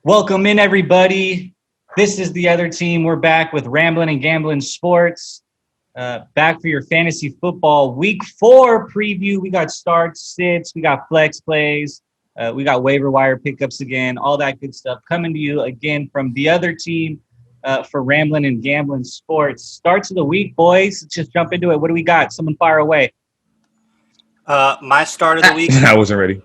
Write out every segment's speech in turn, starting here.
Welcome in, everybody. This is the other team. We're back with Ramblin Gamblin Sports. Back for your fantasy football week 4 preview. We got starts, sits, we got flex plays, we got waiver wire pickups again, all that good stuff coming to you again from the other team for Ramblin and Gamblin Sports. Starts of the week, boys. Let's just jump into it. What do we got? Someone fire away. My start of the week. I wasn't ready.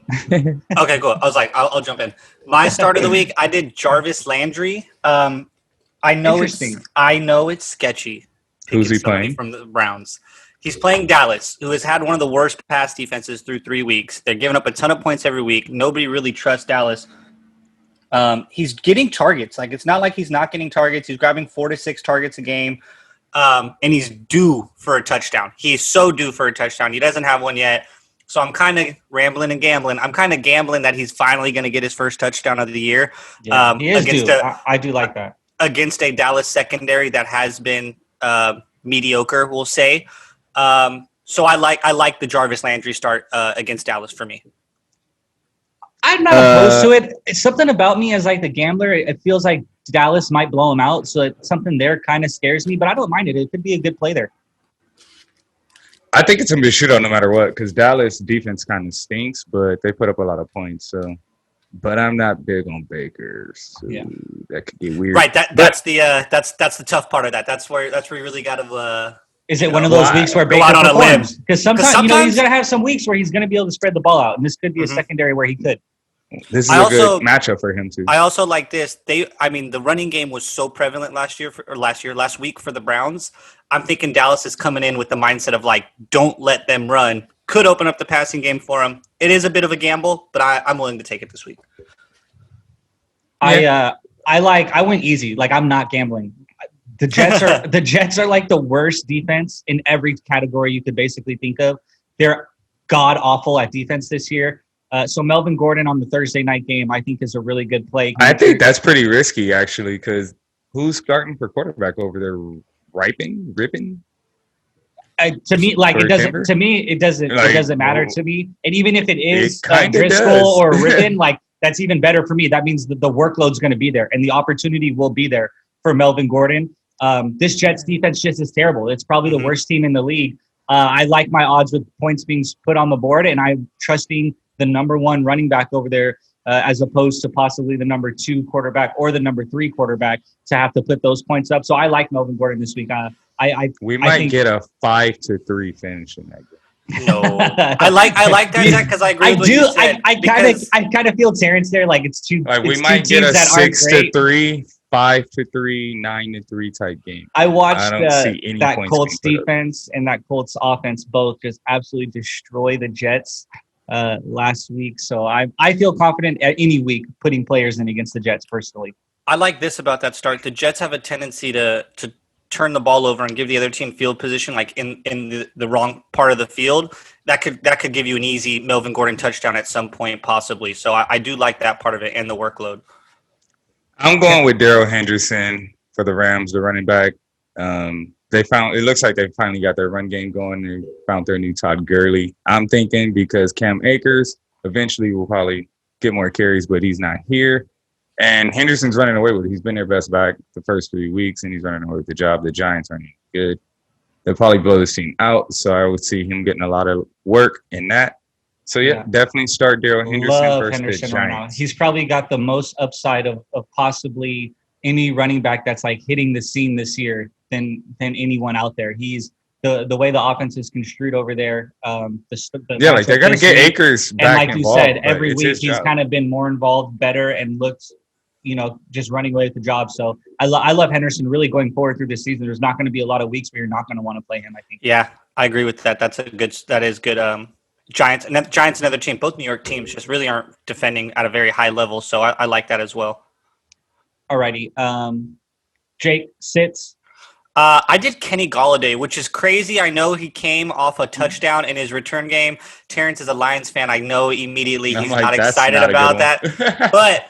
Okay, cool. I was like, I'll jump in. My start of the week, I did Jarvis Landry. I know it's sketchy. Who's he playing? From the Browns. He's playing Dallas, who has had one of the worst pass defenses through 3 weeks. They're giving up a ton of points every week. Nobody really trusts Dallas. He's getting targets. Like, it's not like he's not getting targets. He's grabbing 4 to 6 targets a game. And he's due for a touchdown. He's so due for a touchdown. He doesn't have one yet. So I'm kind of rambling and gambling. I'm kind of gambling that he's finally going to get his first touchdown of the year. Yeah, he is due. I do like that. Against a Dallas secondary that has been mediocre, we'll say. So I like the Jarvis Landry start against Dallas for me. I'm not opposed to it. It's something about me as like the gambler. It feels like Dallas might blow him out. So something there kind of scares me, but I don't mind it. It could be a good play there. I think it's going to be a shootout no matter what because Dallas defense kind of stinks, but they put up a lot of points. So, but I'm not big on Baker. So that could be weird. Right. That's the tough part of that. That's where you really got to. Is it one of those weeks where Baker out on performs? a limb? Because sometimes he's going to have some weeks where he's going to be able to spread the ball out, and this could be a secondary where he could. This is a good matchup for him too. I also like this. The running game was so prevalent last week for the Browns. I'm thinking Dallas is coming in with the mindset of like, don't let them run. Could open up the passing game for him. It is a bit of a gamble, but I'm willing to take it this week. I went easy. Like, I'm not gambling. The Jets are like the worst defense in every category you could basically think of. They're god awful at defense this year. So Melvin Gordon on the Thursday night game, I think, is a really good play. I think that's pretty risky, actually, because who's starting for quarterback over there? Ripping? To me, like it doesn't. Denver? To me, it doesn't. Like, it doesn't matter to me. And even if it is kinda Driscoll does. or Rippin, like that's even better for me. That means that the workload's going to be there and the opportunity will be there for Melvin Gordon. This Jets defense just is terrible. It's probably the worst team in the league. I like my odds with points being put on the board, and I'm trusting the number 1 running back over there as opposed to possibly the number 2 quarterback or the number 3 quarterback to have to put those points up. So I like Melvin Gordon this week. We might get a 5-3 finish in that game. No, I like that, Zack, because I agree with what you said. I kind of feel Terence there. Like it's two. Like we might get a 6-3, 5-3, 9-3 type game. I watched that points Colts defense and that Colts offense both just absolutely destroy the Jets last week. So I feel confident at any week putting players in against the Jets personally. I like this about that start. The Jets have a tendency to turn the ball over and give the other team field position, like in the wrong part of the field. That could give you an easy Melvin Gordon touchdown at some point, possibly. So I do like that part of it and the workload. I'm going with Darrell Henderson for the Rams, the running back. It looks like they finally got their run game going. They found their new Todd Gurley. I'm thinking because Cam Akers eventually will probably get more carries, but he's not here. And Henderson's running away with it. He's been their best back the first 3 weeks, and he's running away with the job. The Giants aren't good. They'll probably blow this team out, so I would see him getting a lot of work in that. So, definitely start Darrell Henderson versus the Giants. Right now. He's probably got the most upside of possibly any running back that's like hitting the scene this year than anyone out there. He's the way the offense is construed over there. Like they're going to get Akers back involved. And like you said, every week he's kind of been more involved, better, and looks, just running away with the job. So I love Henderson really going forward through this season. There's not going to be a lot of weeks where you're not going to want to play him, I think. Yeah, I agree with that. That is good. Giants, another team, both New York teams just really aren't defending at a very high level. So I like that as well. Alrighty. Jake sits. I did Kenny Golloday, which is crazy. I know he came off a touchdown in his return game. Terence is a Lions fan. I know immediately he's not excited about that. But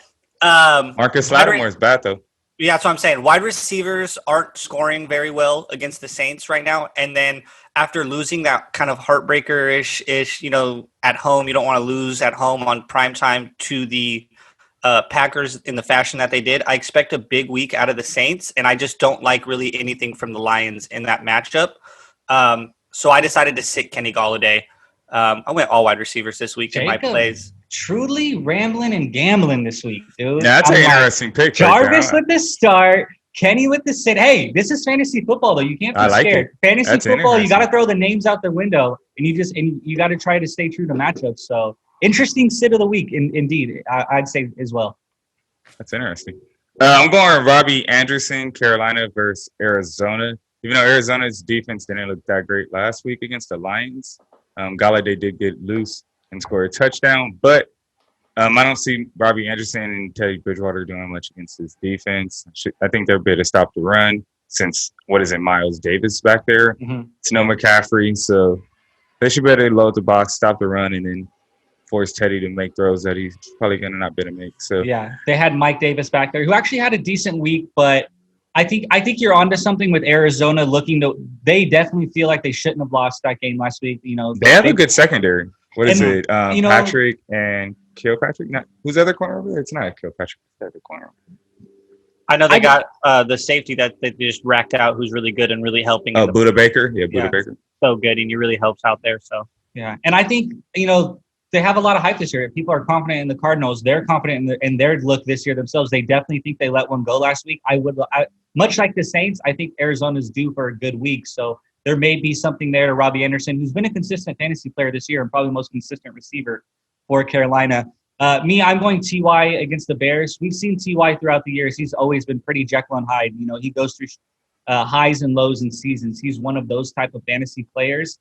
Marcus Lattimore's bad, though. Yeah, that's what I'm saying. Wide receivers aren't scoring very well against the Saints right now. And then after losing that kind of heartbreaker-ish, at home, you don't want to lose at home on primetime to the Packers in the fashion that they did, I expect a big week out of the Saints, and I just don't like really anything from the Lions in that matchup. So I decided to sit Kenny Golloday. I went all wide receivers this week in my plays. Truly rambling and gambling this week, dude. Yeah, that's an interesting pick. Jarvis with the start, Kenny with the sit. Hey, this is fantasy football, though. You can't be scared. Fantasy football, you got to throw the names out the window, and you got to try to stay true to matchups. So interesting sit of the week, indeed. I'd say as well. That's interesting. I'm going with Robby Anderson, Carolina versus Arizona. Even though Arizona's defense didn't look that great last week against the Lions, Golloday did get loose and score a touchdown. But I don't see Robby Anderson and Teddy Bridgewater doing much against his defense. I think they'll be able to stop the run since, Miles Davis back there? Mm-hmm. It's no McCaffrey. So they should be able to load the box, stop the run, and then force Teddy to make throws that he's probably going to not be able to make. So yeah, they had Mike Davis back there, who actually had a decent week, but I think you're onto something with Arizona. They definitely feel like they shouldn't have lost that game last week. They have a good secondary. What is it? Patrick and Kilpatrick. Who's the other corner over there? It's not Kilpatrick. It's the other corner. I know they got the safety that they just racked out, who's really good and really helping. Oh, Buda Baker. Yeah, Buda Baker. So good, and he really helps out there. So yeah, and I think they have a lot of hype this year. People are confident in the Cardinals. They're confident in their look this year themselves. They definitely think they let one go last week. Much like the Saints, I think Arizona's due for a good week. So there may be something there to Robby Anderson, who's been a consistent fantasy player this year and probably the most consistent receiver for Carolina. I'm going T.Y. against the Bears. We've seen T.Y. throughout the years. He's always been pretty Jekyll and Hyde. He goes through highs and lows in seasons. He's one of those type of fantasy players.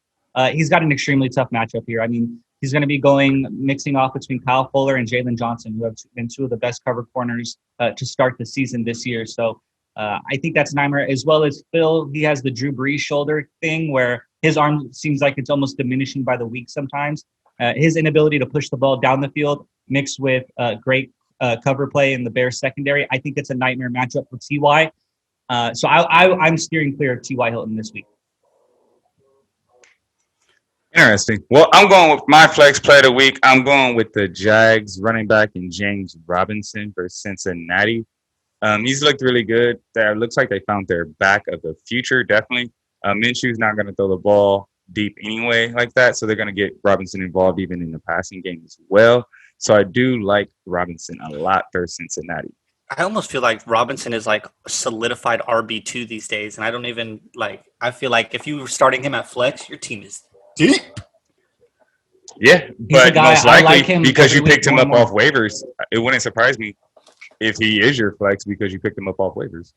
He's got an extremely tough matchup here. I mean, he's going to be mixing off between Kyle Fuller and Jalen Johnson, who have been two of the best cover corners to start the season this year. So I think that's nightmare, as well as Phil. He has the Drew Brees shoulder thing where his arm seems like it's almost diminishing by the week sometimes. His inability to push the ball down the field mixed with great cover play in the Bears secondary, I think it's a nightmare matchup for T.Y. So I'm steering clear of T.Y. Hilton this week. Interesting. Well, I'm going with my flex play of the week. I'm going with the Jags running back and James Robinson versus Cincinnati. He's looked really good. It looks like they found their back of the future, definitely. Minshew's not going to throw the ball deep anyway like that, so they're going to get Robinson involved even in the passing game as well. So I do like Robinson a lot for Cincinnati. I almost feel like Robinson is like solidified RB2 these days, and I don't even I feel like if you were starting him at flex, your team is deep. Yeah, but most likely because you picked him up off waivers, it wouldn't surprise me if he is your flex because you picked him up off waivers.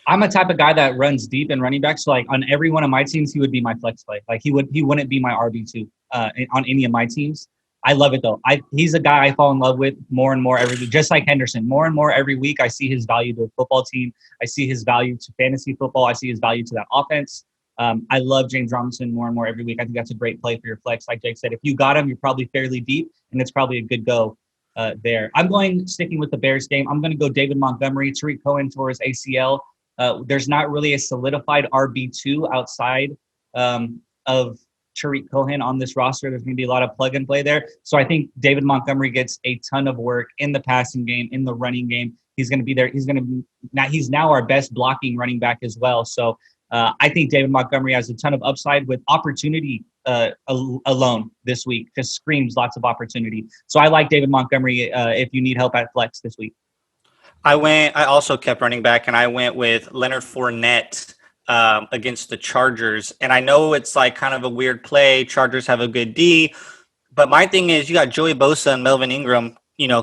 I'm a type of guy that runs deep in running backs. So on every one of my teams, he would be my flex play. He wouldn't be my RB2 on any of my teams. I love it though. He's a guy I fall in love with more and more every week, just like Henderson. More and more every week, I see his value to a football team. I see his value to fantasy football. I see his value to that offense. I love James Robinson more and more every week. I think that's a great play for your flex. Like Jake said, if you got him, you're probably fairly deep, and it's probably a good go there. I'm sticking with the Bears game. I'm going to go David Montgomery, Tariq Cohen tore his ACL. There's not really a solidified RB2 outside of Tariq Cohen on this roster. There's going to be a lot of plug and play there. So I think David Montgomery gets a ton of work in the passing game, in the running game. He's going to be there. He's now our best blocking running back as well. So I think David Montgomery has a ton of upside with opportunity alone this week. Just screams lots of opportunity. So I like David Montgomery if you need help at flex this week. I also kept running back, and I went with Leonard Fournette against the Chargers. And I know it's kind of a weird play. Chargers have a good D. But my thing is you got Joey Bosa and Melvin Ingram,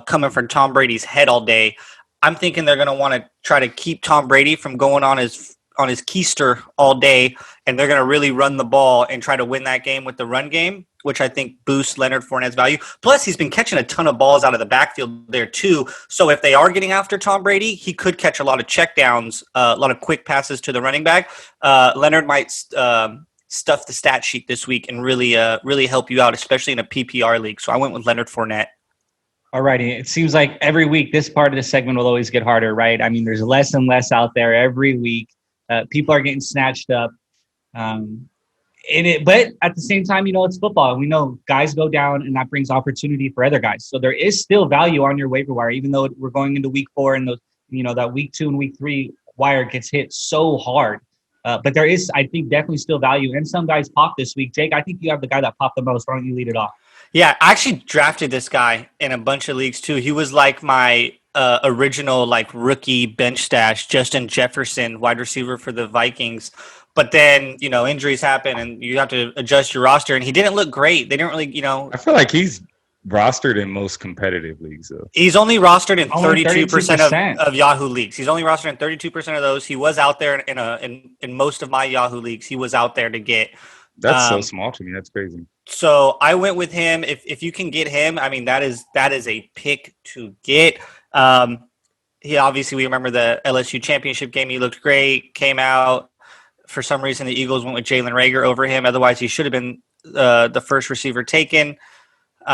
coming from Tom Brady's head all day. I'm thinking they're going to want to try to keep Tom Brady from going on his keister all day, and they're going to really run the ball and try to win that game with the run game, which I think boosts Leonard Fournette's value. Plus, he's been catching a ton of balls out of the backfield there too. So if they are getting after Tom Brady, he could catch a lot of checkdowns, a lot of quick passes to the running back. Leonard might stuff the stat sheet this week and really help you out, especially in a PPR league. So I went with Leonard Fournette. All righty. It seems like every week this part of the segment will always get harder, right? I mean, there's less and less out there every week. People are getting snatched up. But at the same time, it's football. We know guys go down, and that brings opportunity for other guys. So there is still value on your waiver wire, even though we're going into week 4 and that week 2 and week 3 wire gets hit so hard. But there is, I think, definitely still value. And some guys pop this week. Jake, I think you have the guy that popped the most. Why don't you lead it off? Yeah, I actually drafted this guy in a bunch of leagues too. He was like my original rookie bench stash, Justin Jefferson, wide receiver for the Vikings. But then, injuries happen and you have to adjust your roster. And he didn't look great. They didn't really, I feel like he's rostered in most competitive leagues, though. He's only rostered in 32% of Yahoo leagues. He's only rostered in 32% of those. He was out there in most of my Yahoo leagues. He was out there to get. That's so small to me. That's crazy. So I went with him. If you can get him, I mean, that is a pick to get. He obviously, we remember the LSU championship game. He looked great, came out. For some reason, the Eagles went with Jalen Reagor over him. Otherwise, he should have been the first receiver taken. They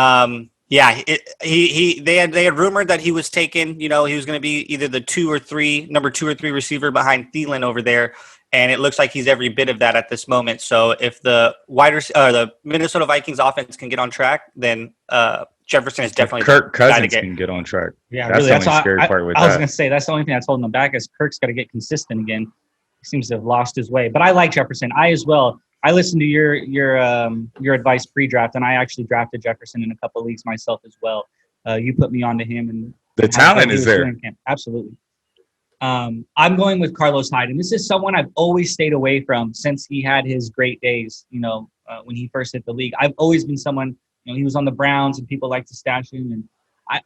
had rumored that he was taken. He was going to be either the number 2 or 3 receiver behind Thielen over there, and it looks like he's every bit of that at this moment. So if the the Minnesota Vikings offense can get on track, then Jefferson is definitely Kirk Cousins can get on track. Yeah, that's really, the only scary part with that. I was going to say that's the only thing that's holding him back is Kirk's got to get consistent again. He seems to have lost his way, but I like Jefferson. I as well. I listened to your advice pre-draft, and I actually drafted Jefferson in a couple of leagues myself as well. You put me onto him, and the talent is there. Absolutely. I'm going with Carlos Hyde, and this is someone I've always stayed away from since he had his great days. When he first hit the league, I've always been someone. He was on the Browns, and people like to stash him, and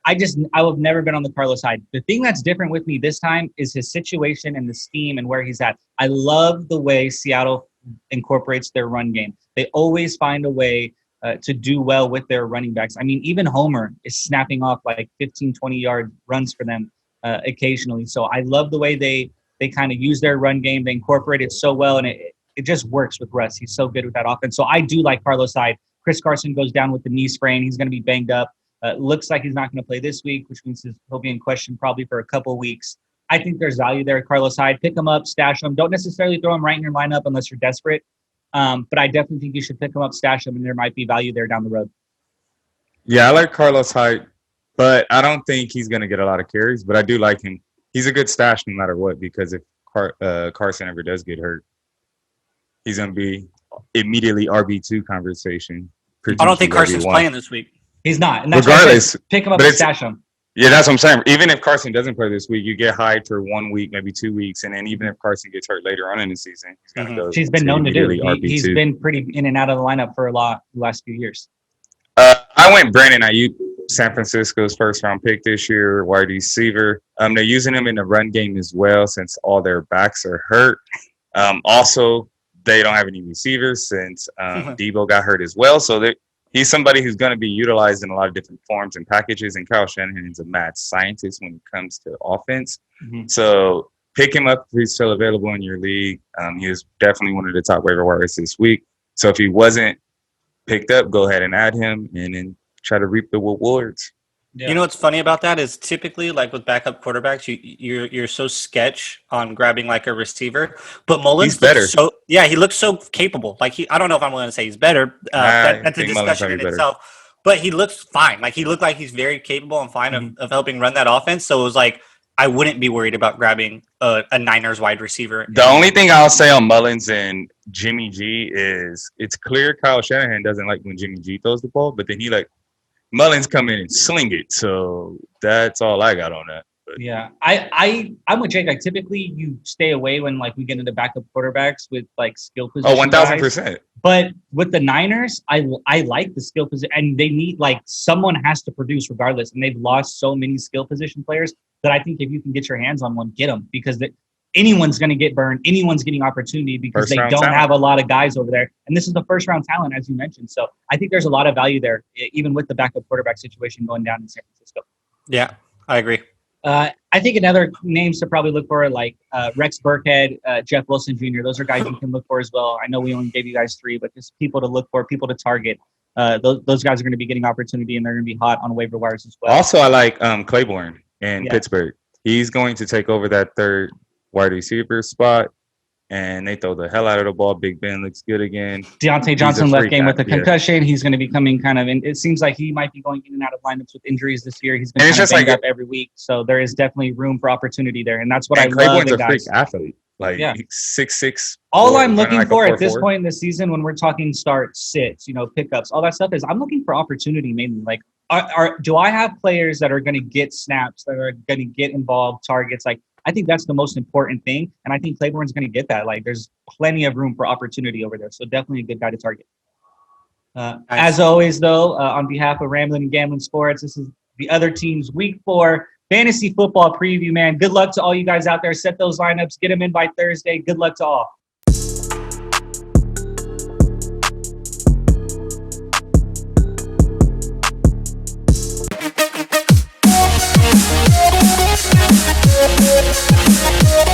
I have never been on the Carlos Hyde. The thing that's different with me this time is his situation and the scheme and where he's at. I love the way Seattle incorporates their run game. They always find a way to do well with their running backs. I mean, even Homer is snapping off 15, 20-yard runs for them occasionally. So I love the way they kind of use their run game. They incorporate it so well, and it just works with Russ. He's so good with that offense. So I do like Carlos Hyde. Chris Carson goes down with the knee sprain. He's going to be banged up. Looks like he's not going to play this week, which means he'll be in question probably for a couple of weeks. I think there's value there at Carlos Hyde. Pick him up, stash him. Don't necessarily throw him right in your lineup unless you're desperate. But I definitely think you should pick him up, stash him, and there might be value there down the road. Yeah, I like Carlos Hyde, but I don't think he's going to get a lot of carries. But I do like him. He's a good stash no matter what, because if Carson ever does get hurt, he's going to be immediately RB2 conversation. I don't think Carson's playing this week. He's not. And that's regardless, pick him up and stash him. Yeah, that's what I'm saying. Even if Carson doesn't play this week, you get Hyde for 1 week, maybe 2 weeks, and then even if Carson gets hurt later on in the season, he's going to go. He's been known to do. He's been pretty in and out of the lineup for the last few years. I went Brandon Aiyuk, San Francisco's first-round pick this year, wide receiver. They're using him in the run game as well since all their backs are hurt. Also, they don't have any receivers since Debo got hurt as well, so he's somebody who's going to be utilized in a lot of different forms and packages, and Kyle Shanahan is a mad scientist when it comes to offense. Mm-hmm. So pick him up if he's still available in your league. He was definitely one of the top waiver wires this week. So if he wasn't picked up, go ahead and add him and then try to reap the rewards. Yeah. You know what's funny about that is typically with backup quarterbacks, you're so sketch on grabbing a receiver, but Mullins better. He looks so capable. I don't know if I'm going to say he's better. That's a discussion in itself. But he looks fine. He looked like he's very capable and fine of helping run that offense. So it was I wouldn't be worried about grabbing a Niners wide receiver. The only thing I'll say on Mullins and Jimmy G is it's clear Kyle Shanahan doesn't like when Jimmy G throws the ball, but then he Mullins come in and sling it. So that's all I got on that. But. Yeah, I'm with Jake. Typically you stay away when we get into backup quarterbacks with skill position. 1,000%. But with the Niners, I like the skill position, and they need someone has to produce regardless. And they've lost so many skill position players that I think if you can get your hands on one, get them, because anyone's going to get burned. Anyone's getting opportunity because they don't have a lot of guys over there. And this is the first round talent, as you mentioned. So I think there's a lot of value there, even with the backup quarterback situation going down in San Francisco. Yeah, I agree. I think another names to probably look for are Rex Burkhead, Jeff Wilson Jr. Those are guys you can look for as well. I know we only gave you guys 3, but just people to look for, people to target. Those guys are going to be getting opportunity, and they're going to be hot on waiver wires as well. Also, I like Claiborne in Pittsburgh. He's going to take over that third wide receiver spot. and they throw the hell out of the ball. Big Ben looks good again. Deontay Johnson left game with a Yeah. concussion. He's going to be coming kind of in. It seems like he might be going in and out of lineups with injuries this year. He's been And it's kind of just banged like- up every week. So there is definitely room for opportunity there. And that's what I And love Claiborne's in a freak guys. athlete. Like Yeah. 6'6". All I'm running looking like a for at this 4'4". point in the season, when we're talking start, sits, pickups, all that stuff, is I'm looking for opportunity mainly. Like, do I have players that are going to get snaps, that are going to get involved, targets? Like, I think that's the most important thing, and I think Claiborne's going to get that. Like, there's plenty of room for opportunity over there, so definitely a good guy to target. Nice. As always, though, on behalf of Ramblin Gamblin Sports, this is the other team's Week 4 fantasy football preview, man. Good luck to all you guys out there. Set those lineups. Get them in by Thursday. Good luck to all. Yeah.